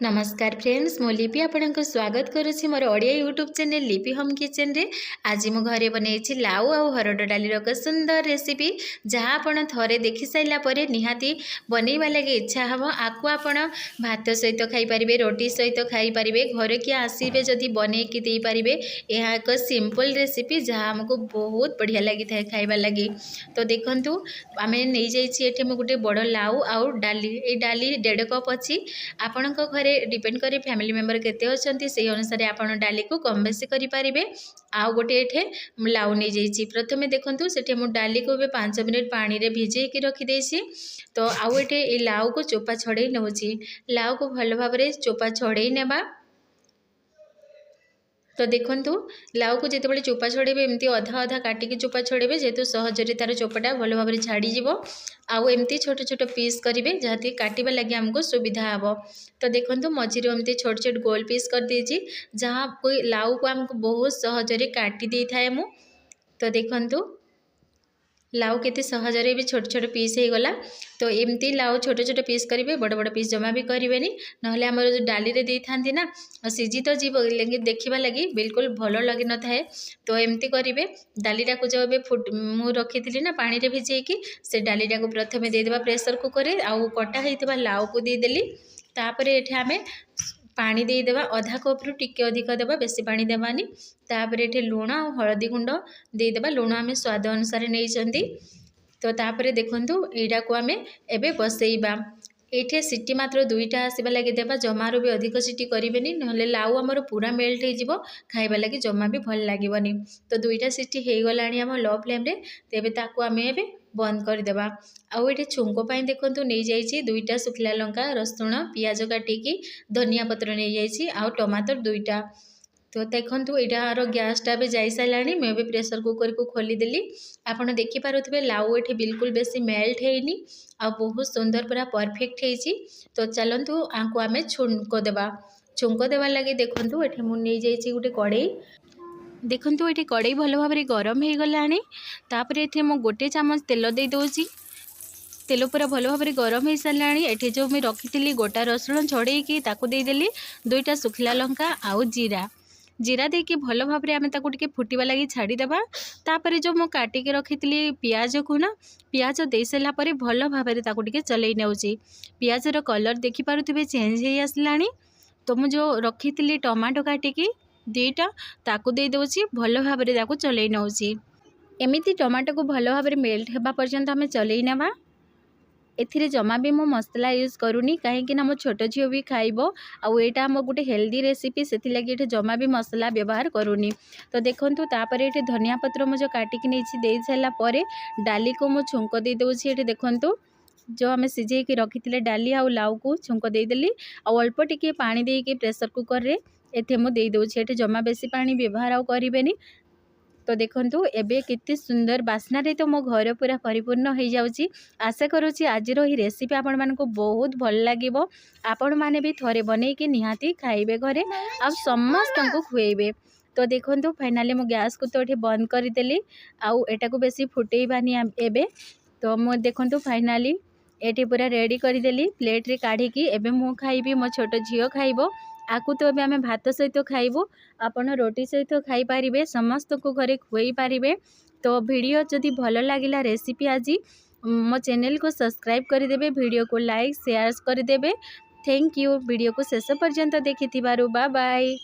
नमस्कार फ्रेंड्स, मो लिपि आपनको स्वागत करुच्ची मोर ओडिया यूट्यूब चैनल लिपि होम किचन रे। आज मु घरे बनई लाउ आउ हरड़ डाली एक सुंदर रेसिपी जहाँ आपड़ थे देखी सारा पर निहाती बनइबा लगे इच्छा हम। आपको आपण भात सहित खाईपारे, रोटी सहित खाईपारे, घर किए आसबे जदि बनईकी देपारे। यह एक सिंपल रेसिपी जहाँ आमको बहुत बढ़िया लगी था खाइबा लगी। तो देखंतु आम नहीं जाइए गोटे बड़ लाउ आउ डाली, ये डाली 1.5 कप अच्छी। आपण घर डिपेंड करे फैमिली मेंबर केते अछंती से अनुसार आपण डाली को कम बेसी करि पारिबे। आउ गोटे एठे लाउ नहीं जाइए। प्रथमे देखंतु सेठे मु डाली को 5 मिनिट पानी रे भिजे की रखी देसी। तो आउ एठे ए लाउ को चोपा छड़े नउची। लाउ को भल भाव रे चोपा छड़े नेबा। तो देखंतु लाउ को जिते बड़े चोपा छड़ेबे एमती अधा अधा काटिकी चोपा छड़ेबे, जेहेतु सहजरे तार चोपाटा भल भाव में छाड़ी जीवो। आउ एमती छोट छोट पीस करेंगे जहाँ काटिबा लगे आमको सुविधा हम। तो देखंतु मझीरे एमती छोट छोट गोल पीस कर देछि, जहाँ कोई लाउ को आमको बहुत सहजरे काटी दे थाए मु। तो देखंतु लाउ केते सहजरे भी छोट छोट पीस हो गला। तो एमती लाउ छोट छोट पीस करेंगे, बड़ बड़ पीस जमा भी करेंगे, ना आम जो डाली रे दे था ना सीझी तो जीव, लेकिन देखा लगी बिल्कुल भल लगी न थाए। तो एमती करेंगे डालीटा को जो मु रखी थी ना पानी रे भिजेकी, से डालीटा को प्रथमे देदेबा प्रेसर कुकर आउ कटा होइतबा लाउ को देदेली। तापर एठे आमे पानी देदेबा, आधा कप रु टिके अधिक देबा, बेसी पानी देबानी। तापर एठे लुण और हलदी गुंड देदेबा, लुण आमे स्वाद अनुसार नहीं। तो तापर देखंतु एटा को आमे एबे बसैबा। एठे सिटी मात्र 2टा आसवा लगे देबा, जमारू भी अधिक सिटी करेंगे ना लाउ आमर पूरा मेल्ट हो खाइबा लगी जमा भी भल लगनी। तो 2टा सिटी हो गला आम लो फ्लेम रे। तेबे ताकू आमे एबे बंद करदेबा। आउ ये छुंक देखंतु नहीं जाइए 2टा सुखला लंका, रसुण, पियाज काटिकी, धनिया पत्र नहीं जाइए, आउ टमाटर 2टा। तो देखंतु यार गैसटा भी जाई साराणी। मैं प्रेसर कुकर को खोलीदेली। आपड़ देखिपे लाउ ये बिल्कुल बेसी मेल्ट हैनी, आ बहुत सुंदर पूरा परफेक्ट है। तो चलतु आपको आम छुंक देवा। छुंक देवा लगे देखंतु ये मुझे जाइए गोटे कड़े। देखंतु ये कड़े भल भाव में गरम हो गलानी। तापर ये मु गोटे चामच तेल दे दोची। तेल पूरा भल भाव में गरम हो सारा। ये जो मुझे रखी गोटा रसुण छड़ेकी ताकू देदेली, 2टा सुखला लंका आउ जीरा। जीरा देकी भल भाव में आम टे फुटवा लगी छाड़ीदेवा। तापर जो मु काटिकी रखी पियाज को ना, पियाज दे सारा भल भाव में टे चलई नौची। पियाजर कलर देखिपे चेंज हो आसला। तो मु जो रखी टमाटो काटिकी 2टा ताकू दे दोची, भल भाव में चलई नौची। एमिती टमाटो को भल भाव में मेल्ट होगा पर्यंत आम चलई नेबा। एथिरे जमा भी मो मसला यूज करूनी, कहीं मो छोट झील भी खाइबो। आउ एटा मो गोटे हेल्दी रेसिपी, से लगी जमा भी मसला व्यवहार करूनी। तो देखंतु तापर ये धनिया पत्र मुझे काटिकी नहीं दे सारा पर डाली को मु छुंक दे दोछि। ये देखंतु जो आम सिझे रखी डाली आउ लाउ को छुंक देदेली। आउ अल्प टिके पानी देके प्रेसर कुकर रे एथे मु दे दोछि। एटे जमा बेसी पानी व्यवहार आउ करिवेनी। तो देखंतु एबे कितनी सुंदर बास्ना रे तो मो घर पूरा परिपूर्ण हो जाउची। आशा करूची आज ही रेसिपी आपण मानको बहुत भल लागिबो। आपण माने भी थरे बनै के निहाती खाइबे घरे, आ समस्त को खुएबे। तो देखंतु फाइनली मो गैस को तो एठे बंद कर देली। आउ एटा को बेसी फुटेइबानी एबे। तो मो देखंतु फाइनली एठी पूरा रेडी कर देली प्लेट रे काढ़ी की। एबे मु खाइबी, मो छोट झियो खाइबो। आकु तो एबे आमे भात सहित खाइबो, आपण रोटी सहित खाई पारिबे, समस्त को घरे खुई पारिबे। तो वीडियो जदि भल लागिला रेसिपी आज मो चैनल को सब्सक्राइब कर देबे, वीडियो को लाइक शेयर कर देबे। थैंक यू वीडियो को शेष पर्यंत देखिथिबारु। Bye bye.